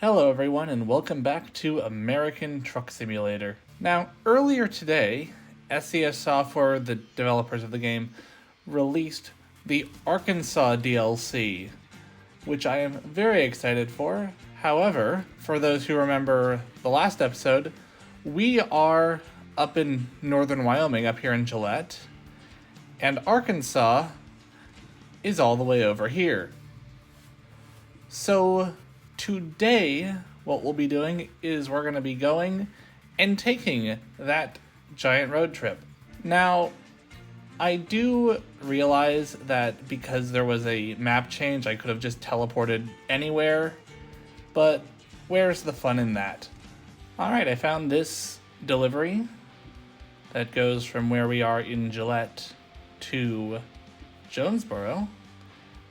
Hello everyone and welcome back to American Truck Simulator. Now, earlier today, SES Software, the developers of the game, released the Arkansas DLC, which I am very excited for. However, for those who remember the last episode, we are up in northern Wyoming, up here in Gillette, and Arkansas is all the way over here. So today, what we'll be doing is we're going to be going and taking that giant road trip. Now, I do realize that because there was a map change, I could have just teleported anywhere, but where's the fun in that? Alright, I found this delivery that goes from where we are in Gillette to Jonesboro,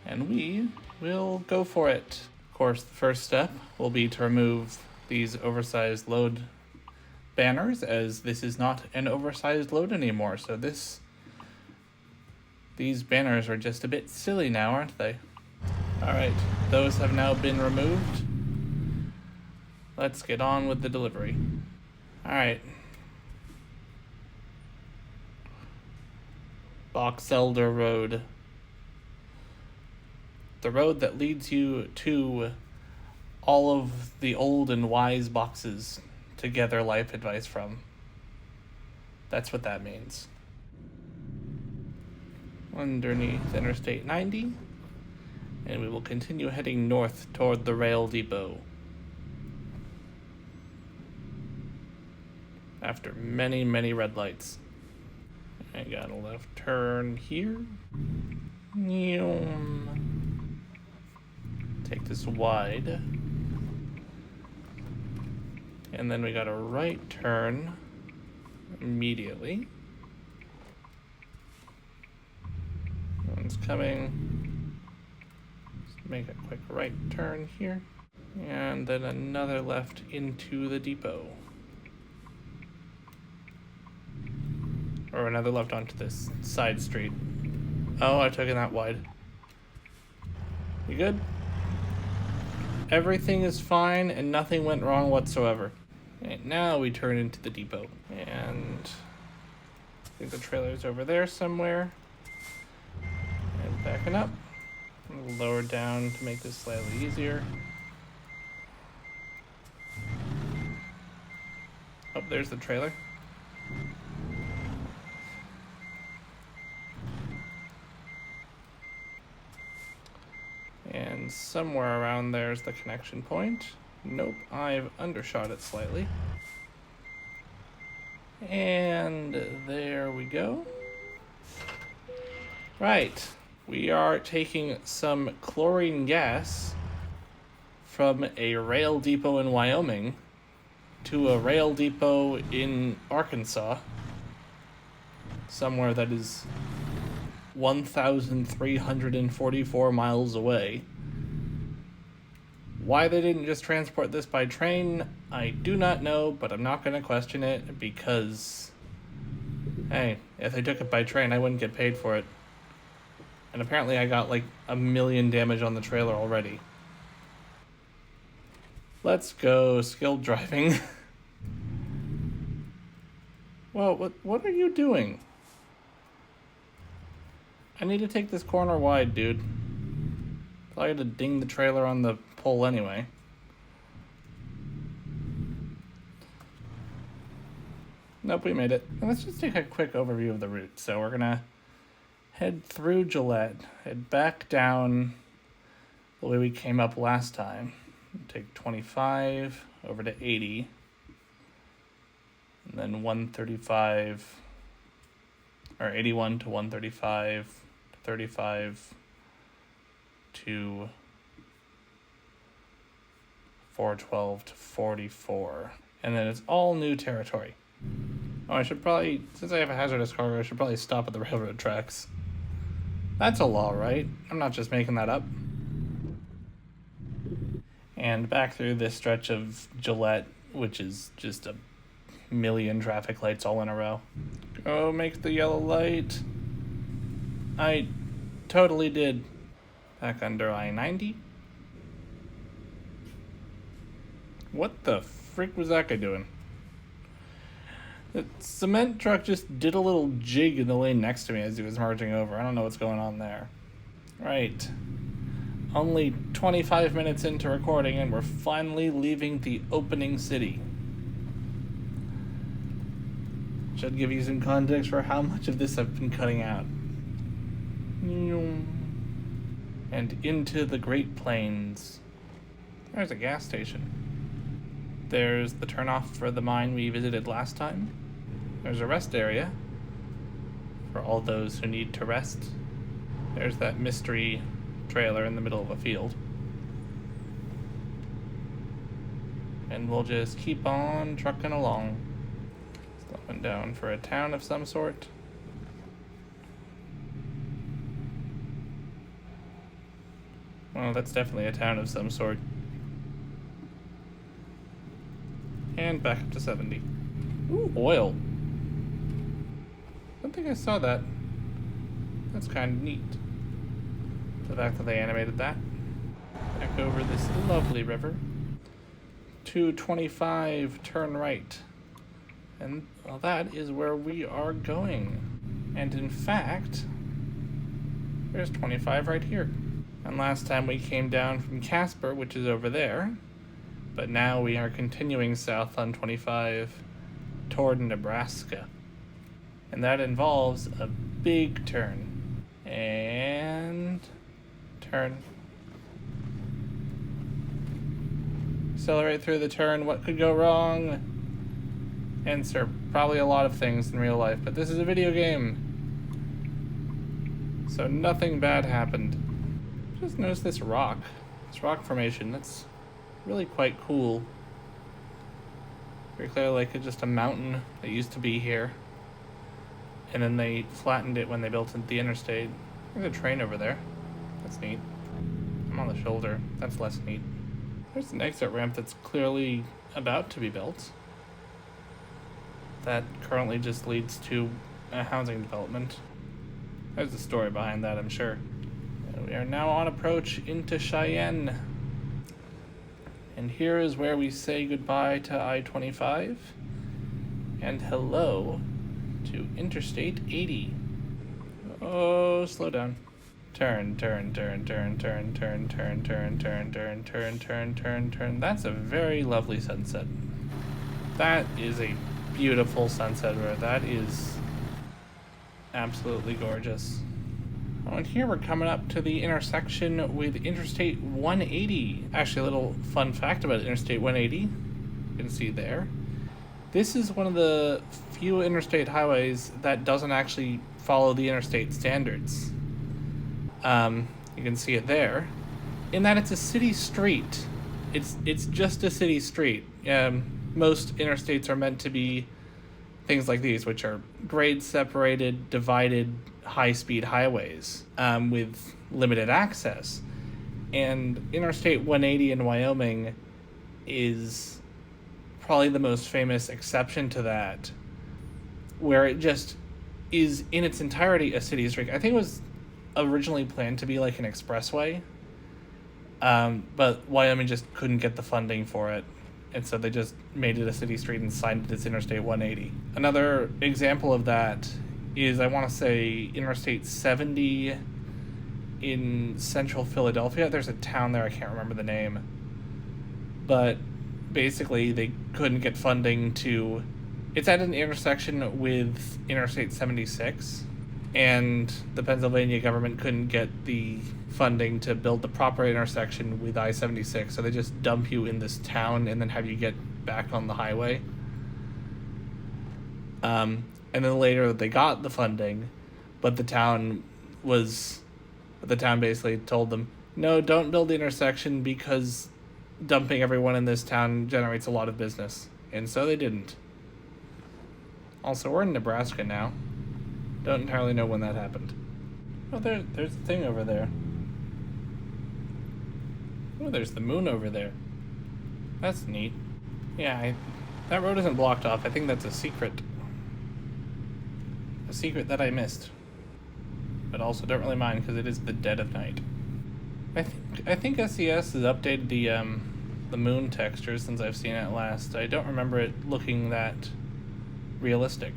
and we will go for it. Of course, the first step will be to remove these oversized load banners, as this is not an oversized load anymore, so these banners are just a bit silly now, aren't they? Alright, those have now been removed. Let's get on with the delivery. Alright. Box Elder Road. The road that leads you to all of the old and wise boxes to gather life advice from. That's what that means. Underneath Interstate 90, and we will continue heading north toward the rail depot. After many, many red lights. I got a left turn here. Take this wide. And then we got a right turn immediately. One's coming. Just make a quick right turn here. And then another left into the depot. Or another left onto this side street. Oh, I took it that wide. You good? Everything is fine and nothing went wrong whatsoever. And now we turn into the depot. And I think the trailer's over there somewhere. And backing up. A little lower down to make this slightly easier. Oh, there's the trailer. And somewhere around there's the connection point. Nope, I've undershot it slightly. And there we go. Right, we are taking some chlorine gas from a rail depot in Wyoming to a rail depot in Arkansas. Somewhere that is 1,344 miles away. Why they didn't just transport this by train, I do not know, but I'm not going to question it because, hey, if they took it by train, I wouldn't get paid for it. And apparently I got like 1 million damage on the trailer already. Let's go skilled driving. Well, what are you doing? I need to take this corner wide, dude. I had to ding the trailer on the pole anyway. Nope, we made it. Now let's just take a quick overview of the route. So we're gonna head through Gillette, head back down the way we came up last time. Take 25 over to 80, and then 135, or 81 to 135, 35 to 412 to 44. And then it's all new territory. Oh, I should probably, since I have a hazardous cargo, I should probably stop at the railroad tracks. That's a law, right? I'm not just making that up. And back through this stretch of Gillette, which is just a million traffic lights all in a row. Go make the yellow light. I totally did. Back under I-90. What the frick was that guy doing? The cement truck just did a little jig in the lane next to me as he was merging over. I don't know what's going on there. Right. Only 25 minutes into recording and we're finally leaving the opening city. Should give you some context for how much of this I've been cutting out. And into the Great Plains. There's a gas station. There's the turnoff for the mine we visited last time. There's a rest area for all those who need to rest. There's that mystery trailer in the middle of a field. And we'll just keep on trucking along. Slowing down for a town of some sort. Well, that's definitely a town of some sort. And back up to 70. Ooh, oil. I don't think I saw that. That's kind of neat. The fact that they animated that. Back over this lovely river. 225, turn right. And, well, that is where we are going. And in fact, there's 25 right here. And last time we came down from Casper, which is over there. But now we are continuing south on 25 toward Nebraska. And that involves a big turn. And turn. Accelerate through the turn. What could go wrong? Answer, probably a lot of things in real life, but this is a video game. So nothing bad happened. Just notice this rock formation. That's really quite cool. Very clearly like just a mountain that used to be here. And then they flattened it when they built the interstate. There's a train over there. That's neat. I'm on the shoulder. That's less neat. There's an exit ramp that's clearly about to be built. That currently just leads to a housing development. There's a story behind that, I'm sure. And we are now on approach into Cheyenne. And here is where we say goodbye to I-25 and hello to Interstate 80. Oh, slow down. Turn, turn, turn, turn, turn, turn, turn, turn, turn, turn, turn, turn, turn, turn. That's a very lovely sunset. That is a beautiful sunset where that is absolutely gorgeous. Oh, and here we're coming up to the intersection with Interstate 180. Actually, a little fun fact about Interstate 180. You can see there. This is one of the few interstate highways that doesn't actually follow the interstate standards. You can see it there. In that it's a city street. It's just a city street. Most interstates are meant to be things like these, which are grade-separated, divided, high-speed highways with limited access. And Interstate 180 in Wyoming is probably the most famous exception to that, where it just is in its entirety a city street. I think it was originally planned to be like an expressway, but Wyoming just couldn't get the funding for it. And so they just made it a city street and signed it as Interstate 180. Another example of that is, I want to say, Interstate 70 in central Philadelphia. There's a town there, I can't remember the name. But basically, they couldn't get funding to... It's at an intersection with Interstate 76. And the Pennsylvania government couldn't get the funding to build the proper intersection with I-76, so they just dump you in this town and then have you get back on the highway. And then later they got the funding, but the town basically told them, no, don't build the intersection because dumping everyone in this town generates a lot of business. And so they didn't. Also, we're in Nebraska now. Don't entirely know when that happened. Oh, there's the thing over there. Oh, there's the moon over there. That's neat. Yeah, that road isn't blocked off. I think that's a secret. A secret that I missed. But also don't really mind because it is the dead of night. I think SES has updated the the moon texture since I've seen it last. I don't remember it looking that realistic.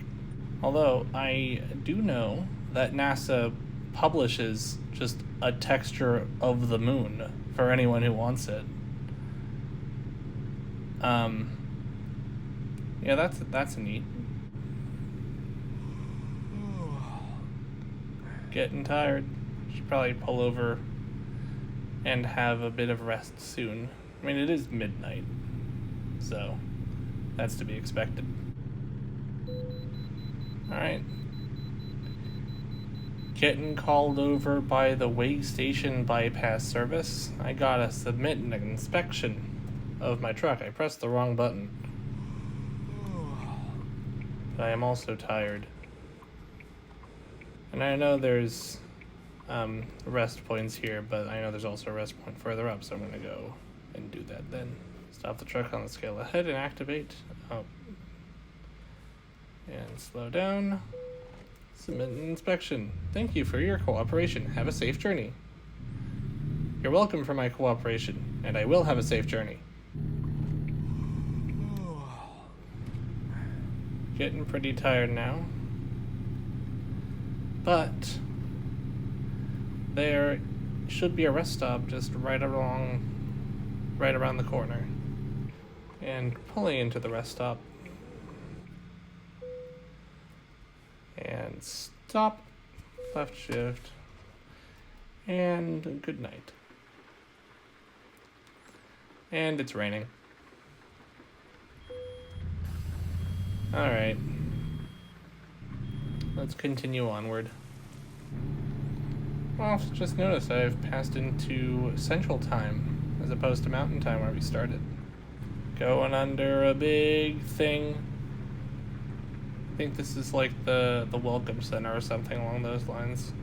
Although, I do know that NASA publishes just a texture of the moon for anyone who wants it. Yeah, that's neat. Getting tired. Should probably pull over and have a bit of rest soon. I mean, it is midnight, so that's to be expected. Alright. Getting called over by the way station bypass service. I gotta submit an inspection of my truck. I pressed the wrong button. But I am also tired. And I know there's rest points here, but I know there's also a rest point further up, so I'm gonna go and do that then. Stop the truck on the scale ahead and activate. Oh. And slow down. Submit an inspection. Thank you for your cooperation. Have a safe journey. You're welcome for my cooperation, and I will have a safe journey. Getting pretty tired now. But there should be a rest stop just right around the corner. And pulling into the rest stop. And stop, left shift, and good night. And it's raining. Alright. Let's continue onward. Well, just noticed I've passed into Central Time as opposed to Mountain Time where we started. Going under a big thing. I think this is like the Welcome Center or something along those lines.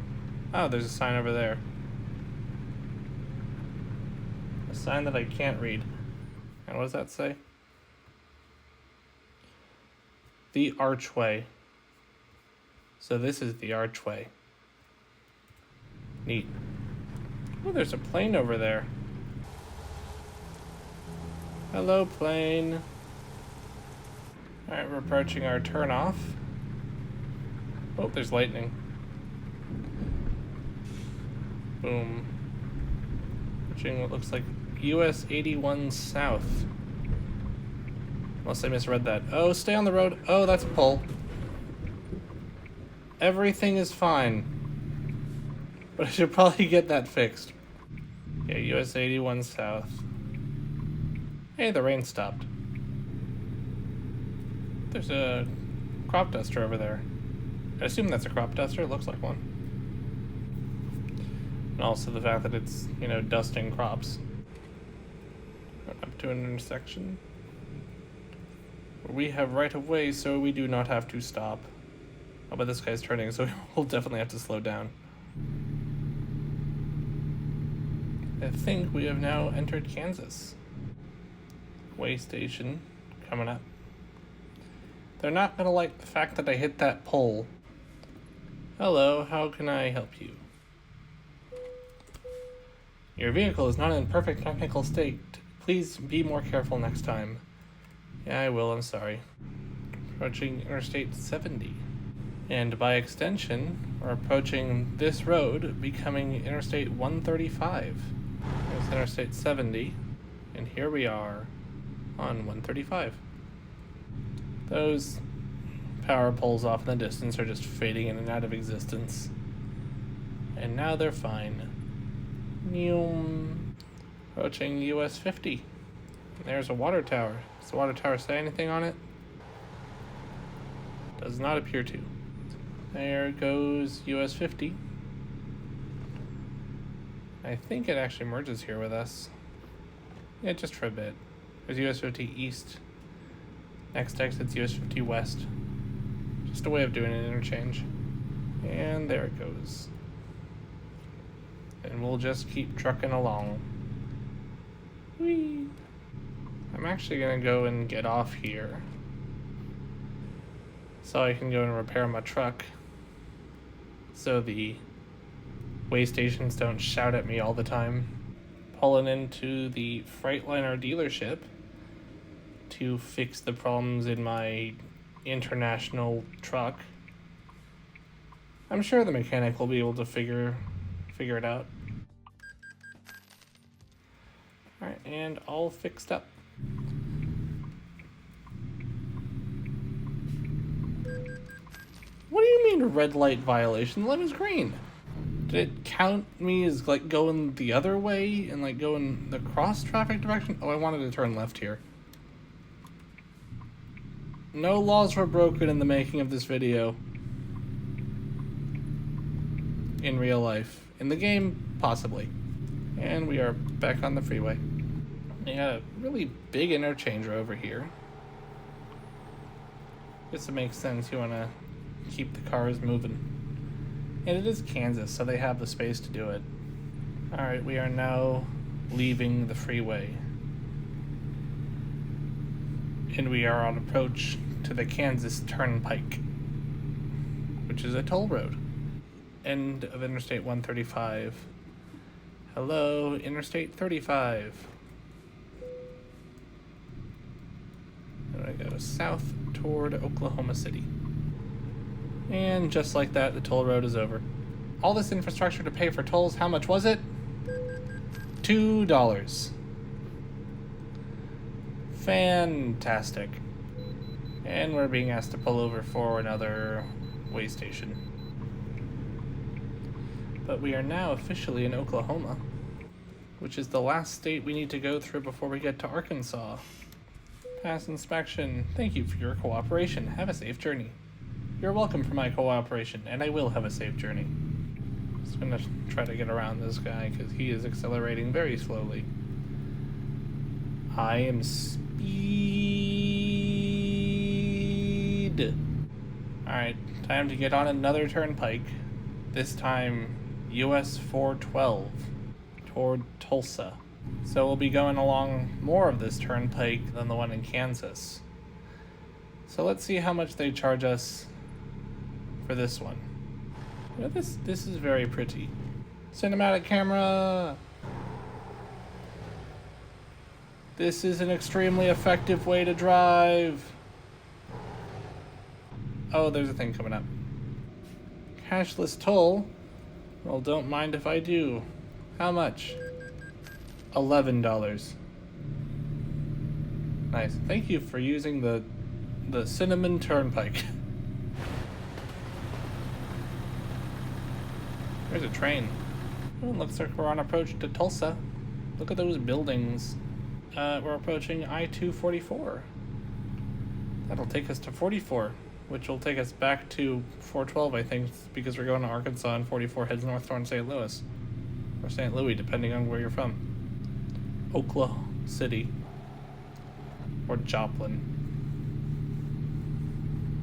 Oh, there's a sign over there. A sign that I can't read. And what does that say? The Archway. So this is the Archway. Neat. Oh, there's a plane over there. Hello, plane. Alright, we're approaching our turnoff. Oh, there's lightning. Boom. Approaching what looks like US 81 South. Unless I misread that. Oh, stay on the road. Oh, that's a pole. Everything is fine. But I should probably get that fixed. Yeah, US 81 South. Hey, the rain stopped. There's a crop duster over there. I assume that's a crop duster. It looks like one. And also the fact that it's, dusting crops. Going up to an intersection. We have right of way, so we do not have to stop. Oh, but this guy's turning, so we'll definitely have to slow down. I think we have now entered Kansas. Way station coming up. They're not gonna like the fact that I hit that pole. Hello, how can I help you? Your vehicle is not in perfect technical state. Please be more careful next time. Yeah, I will, I'm sorry. Approaching Interstate 70. And by extension, we're approaching this road, becoming Interstate 135. There's Interstate 70, and here we are on 135. Those power poles off in the distance are just fading in and out of existence. And now they're fine. Approaching US 50. There's a water tower. Does the water tower say anything on it? Does not appear to. There goes US 50. I think it actually merges here with us. Yeah, just for a bit. There's US 50 East. Next exit's US 50 West. Just a way of doing an interchange. And there it goes. And we'll just keep trucking along. Whee! I'm actually gonna go and get off here, so I can go and repair my truck, so the way stations don't shout at me all the time. pulling into the Freightliner dealership to fix the problems in my international truck. I'm sure the mechanic will be able to figure it out. Alright, and all fixed up. What do you mean red light violation? The light was green. Did it count me as like going the other way and like going the cross traffic direction? Oh, I wanted to turn left here. No laws were broken in the making of this video. In real life. In the game, possibly. And we are back on the freeway. We got a really big interchange over here. Guess it makes sense. You want to keep the cars moving. And it is Kansas, so they have the space to do it. Alright, we are now leaving the freeway. And we are on approach to the Kansas Turnpike, which is a toll road. End of Interstate 135. Hello, Interstate 35. I'm gonna go south toward Oklahoma City. And just like that, the toll road is over. All this infrastructure to pay for tolls, how much was it? $2. Fantastic. And we're being asked to pull over for another way station. But we are now officially in Oklahoma, which is the last state we need to go through before we get to Arkansas. Pass inspection. Thank you for your cooperation. Have a safe journey. You're welcome for my cooperation, and I will have a safe journey. Just gonna try to get around this guy because he is accelerating very slowly. I am speed. Alright, time to get on another turnpike. This time, US 412 toward Tulsa. So we'll be going along more of this turnpike than the one in Kansas. So let's see how much they charge us for this one. You know, this is very pretty. Cinematic camera! This is an extremely effective way to drive. Oh, there's a thing coming up. Cashless toll? Well, don't mind if I do. How much? $11. Nice. Thank you for using the Cinnamon Turnpike. There's a train. Oh, looks like we're on approach to Tulsa. Look at those buildings. We're approaching I-244. That'll take us to 44, which will take us back to 412, I think, because we're going to Arkansas, and 44 heads north toward St. Louis. Or St. Louis, depending on where you're from. Oklahoma City. Or Joplin.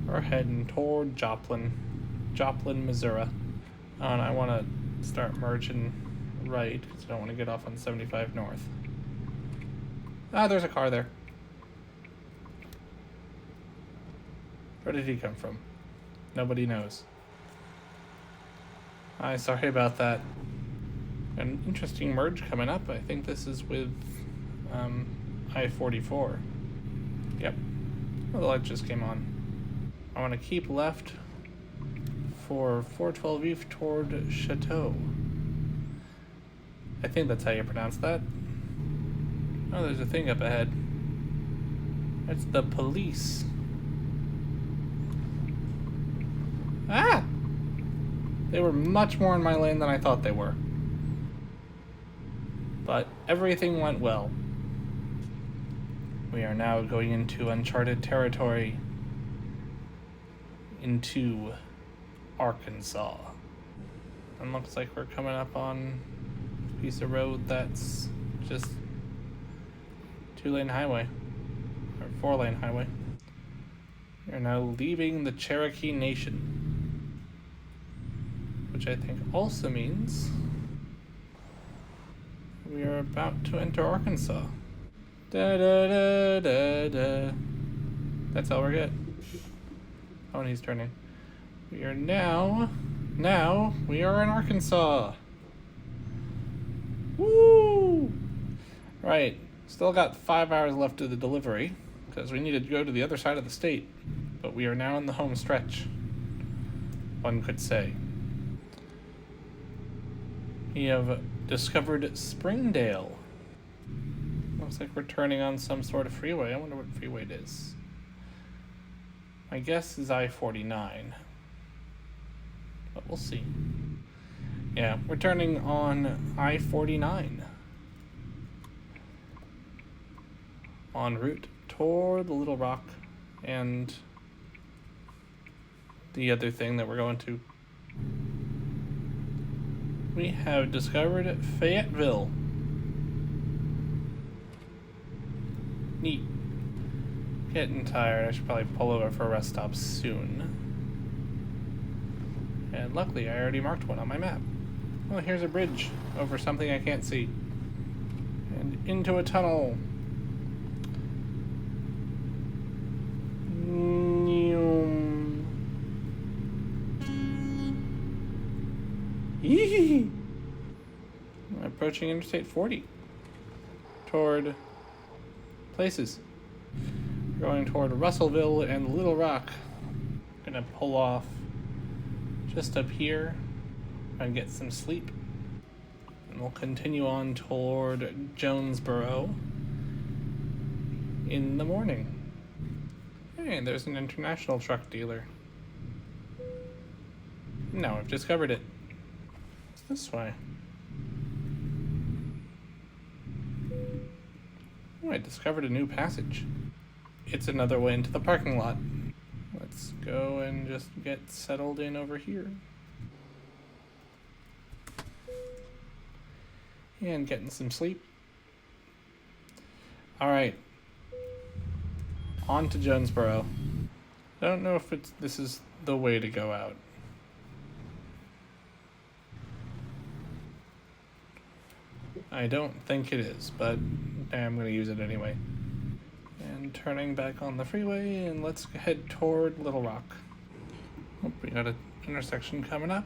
We're heading toward Joplin, Missouri. Oh, and I want to start merging right, because I don't want to get off on 75 north. Ah, there's a car there. Where did he come from? Nobody knows. Hi, sorry about that. An interesting merge coming up. I think this is with I-44. Yep. Well, the light just came on. I want to keep left for 412 Eve toward Chateau. I think that's how you pronounce that. Oh, there's a thing up ahead. It's the police. Ah! They were much more in my lane than I thought they were. But everything went well. We are now going into uncharted territory. Into Arkansas. And looks like we're coming up on a piece of road that's just 2-lane highway. Or 4-lane highway. We are now leaving the Cherokee Nation. Which I think also means we are about to enter Arkansas. Da da da da da. That's all we're getting. Oh, and he's turning. We are now we are in Arkansas. Woo! Right, still got 5 hours left of the delivery, because we need to go to the other side of the state. But we are now in the home stretch, one could say. We have discovered Springdale. Looks like we're turning on some sort of freeway. I wonder what freeway it is. My guess is I-49. But we'll see. Yeah, we're turning on I-49. En route toward the Little Rock and the other thing that we're going to. We have discovered Fayetteville. Neat. Getting tired. I should probably pull over for a rest stop soon. And luckily, I already marked one on my map. Oh, here's a bridge over something I can't see. And into a tunnel. Yee! I'm approaching Interstate 40 toward places. Going toward Russellville and Little Rock. Gonna pull off just up here and get some sleep. And we'll continue on toward Jonesboro in the morning. Hey, there's an international truck dealer. Now I've discovered it. It's this way. Oh, I discovered a new passage. It's another way into the parking lot. Let's go and just get settled in over here. And getting some sleep. Alright. On to Jonesboro. I don't know if this is the way to go out. I don't think it is, but I'm going to use it anyway. And turning back on the freeway, and let's head toward Little Rock. Oh, we got an intersection coming up.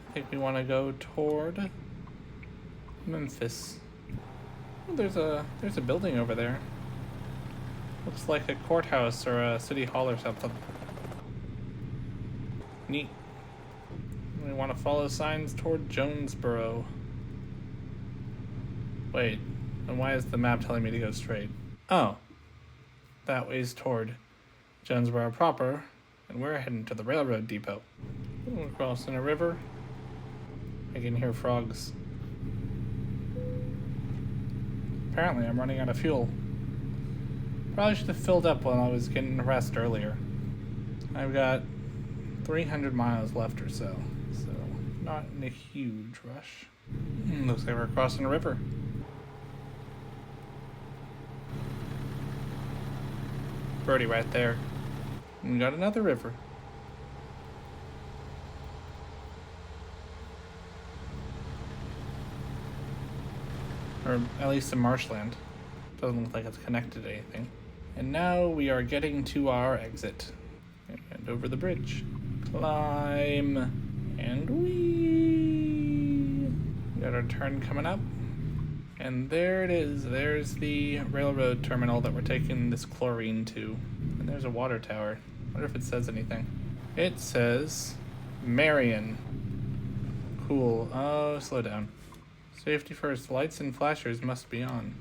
I think we want to go toward Memphis. Oh, there's a building over there. Looks like a courthouse or a city hall or something. Neat. We want to follow signs toward Jonesboro. Wait, and why is the map telling me to go straight? Oh, that way's toward Jonesboro proper, and we're heading to the railroad depot. We're crossing a river. I can hear frogs. Apparently, I'm running out of fuel. Probably should have filled up while I was getting rest earlier. I've got 300 miles left or so, not in a huge rush. Looks like we're crossing a river. Birdie right there. And we got another river. Or at least a marshland. Doesn't look like it's connected to anything. And now we are getting to our exit. And over the bridge. Climb. And whee! We got our turn coming up. And there it is. There's the railroad terminal that we're taking this chlorine to. And there's a water tower. I wonder if it says anything. It says Marion. Cool. Oh, slow down. Safety first. Lights and flashers must be on.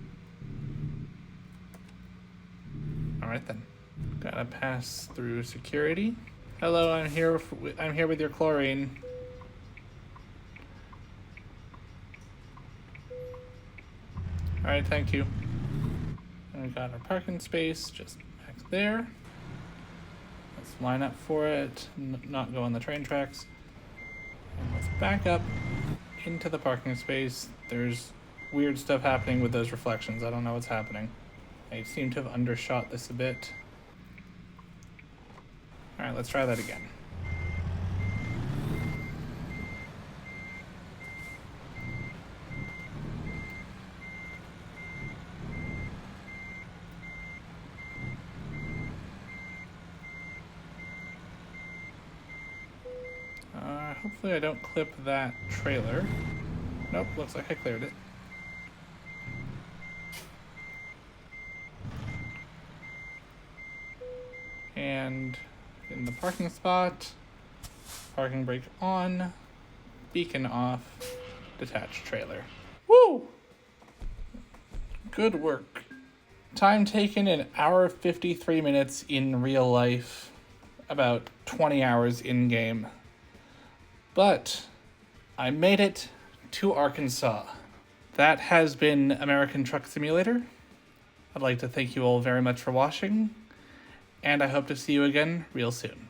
Alright then. Gotta pass through security. Hello, I'm here with your chlorine. Alright, thank you. And we got our parking space just back there. Let's line up for it, not go on the train tracks. And let's back up into the parking space. There's weird stuff happening with those reflections. I don't know what's happening. I seem to have undershot this a bit. Alright, let's try that again. Hopefully I don't clip that trailer. Nope, looks like I cleared it. And in the parking spot, parking brake on, beacon off, detached trailer. Woo! Good work. Time taken, 1 hour 53 minutes in real life, about 20 hours in game. But I made it to Arkansas. That has been American Truck Simulator. I'd like to thank you all very much for watching, and I hope to see you again real soon.